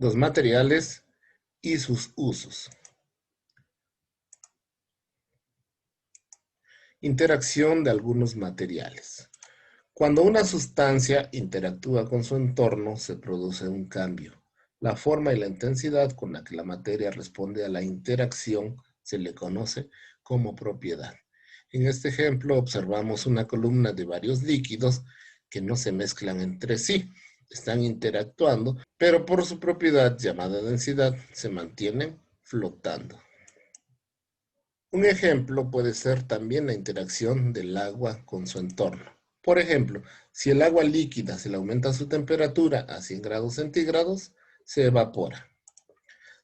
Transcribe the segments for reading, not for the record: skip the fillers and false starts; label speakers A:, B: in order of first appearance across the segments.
A: Los materiales y sus usos. Interacción de algunos materiales. Cuando una sustancia interactúa con su entorno, se produce un cambio. La forma y la intensidad con la que la materia responde a la interacción se le conoce como propiedad. En este ejemplo observamos una columna de varios líquidos que no se mezclan entre sí. Están interactuando, pero por su propiedad llamada densidad se mantienen flotando. Un ejemplo puede ser también la interacción del agua con su entorno. Por ejemplo, si el agua líquida se le aumenta su temperatura a 100 grados centígrados, se evapora.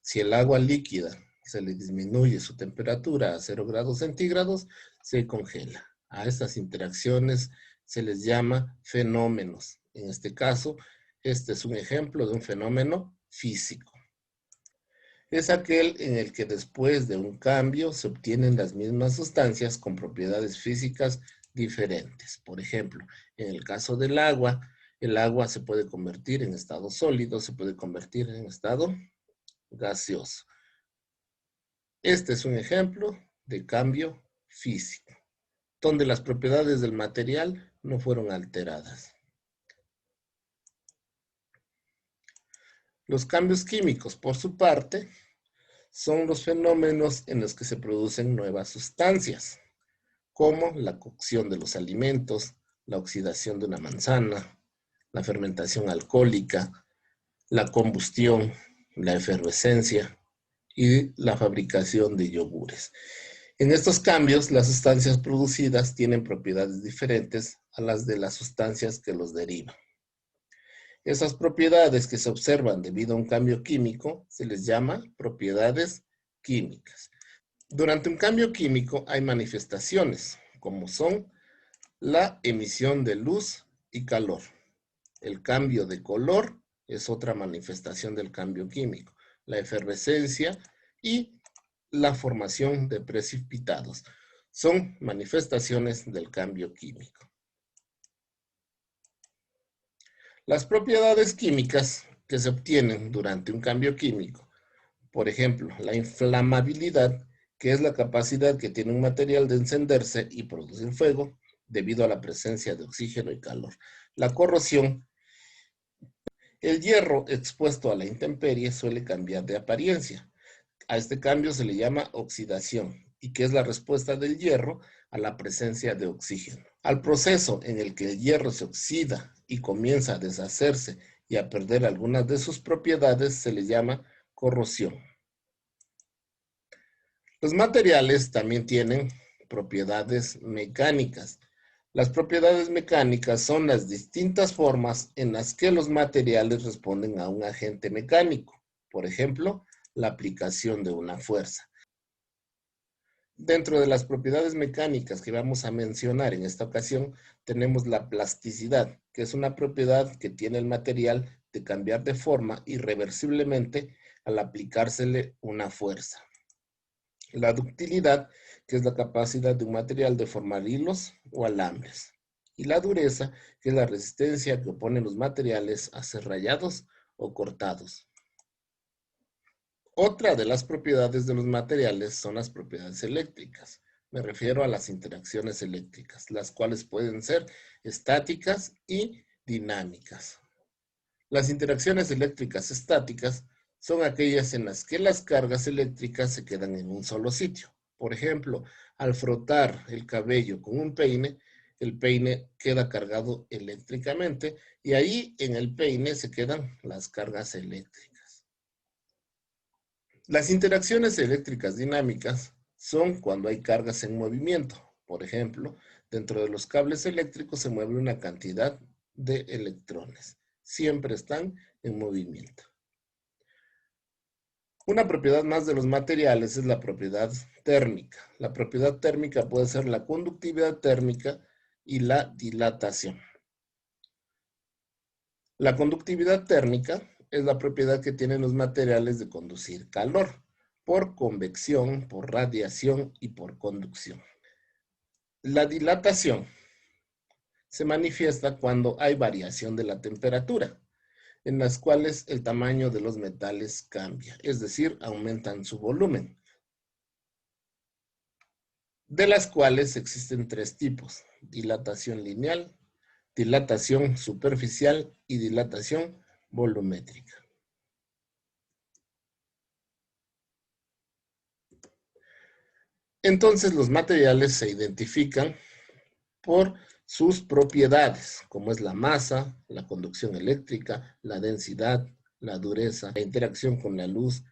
A: Si el agua líquida se le disminuye su temperatura a 0 grados centígrados, se congela. A estas interacciones se les llama fenómenos. En este caso, este es un ejemplo de un fenómeno físico. Es aquel en el que después de un cambio se obtienen las mismas sustancias con propiedades físicas diferentes. Por ejemplo, en el caso del agua, el agua se puede convertir en estado sólido, se puede convertir en estado gaseoso. Este es un ejemplo de cambio físico, donde las propiedades del material no fueron alteradas. Los cambios químicos, por su parte, son los fenómenos en los que se producen nuevas sustancias, como la cocción de los alimentos, la oxidación de una manzana, la fermentación alcohólica, la combustión, la efervescencia y la fabricación de yogures. En estos cambios, las sustancias producidas tienen propiedades diferentes a las de las sustancias que los derivan. Esas propiedades que se observan debido a un cambio químico se les llama propiedades químicas. Durante un cambio químico hay manifestaciones, como son la emisión de luz y calor. El cambio de color es otra manifestación del cambio químico. La efervescencia y la formación de precipitados son manifestaciones del cambio químico. Las propiedades químicas que se obtienen durante un cambio químico, por ejemplo, la inflamabilidad, que es la capacidad que tiene un material de encenderse y producir fuego debido a la presencia de oxígeno y calor. La corrosión, el hierro expuesto a la intemperie suele cambiar de apariencia. A este cambio se le llama oxidación, y que es la respuesta del hierro a la presencia de oxígeno. Al proceso en el que el hierro se oxida y comienza a deshacerse y a perder algunas de sus propiedades se le llama corrosión. Los materiales también tienen propiedades mecánicas. Las propiedades mecánicas son las distintas formas en las que los materiales responden a un agente mecánico. Por ejemplo, la aplicación de una fuerza. Dentro de las propiedades mecánicas que vamos a mencionar en esta ocasión, tenemos la plasticidad, que es una propiedad que tiene el material de cambiar de forma irreversiblemente al aplicársele una fuerza. La ductilidad, que es la capacidad de un material de formar hilos o alambres. Y la dureza, que es la resistencia que oponen los materiales a ser rayados o cortados. Otra de las propiedades de los materiales son las propiedades eléctricas. Me refiero a las interacciones eléctricas, las cuales pueden ser estáticas y dinámicas. Las interacciones eléctricas estáticas son aquellas en las que las cargas eléctricas se quedan en un solo sitio. Por ejemplo, al frotar el cabello con un peine, el peine queda cargado eléctricamente y ahí en el peine se quedan las cargas eléctricas. Las interacciones eléctricas dinámicas son cuando hay cargas en movimiento. Por ejemplo, dentro de los cables eléctricos se mueve una cantidad de electrones. Siempre están en movimiento. Una propiedad más de los materiales es la propiedad térmica. La propiedad térmica puede ser la conductividad térmica y la dilatación. La conductividad térmica es la propiedad que tienen los materiales de conducir calor por convección, por radiación y por conducción. La dilatación se manifiesta cuando hay variación de la temperatura. en las cuales el tamaño de los metales cambia, es decir, aumentan su volumen, de las cuales existen tres tipos: dilatación lineal, dilatación superficial y dilatación volumétrica. Entonces, los materiales se identifican por sus propiedades, como es la masa, la conducción eléctrica, la densidad, la dureza, la interacción con la luz,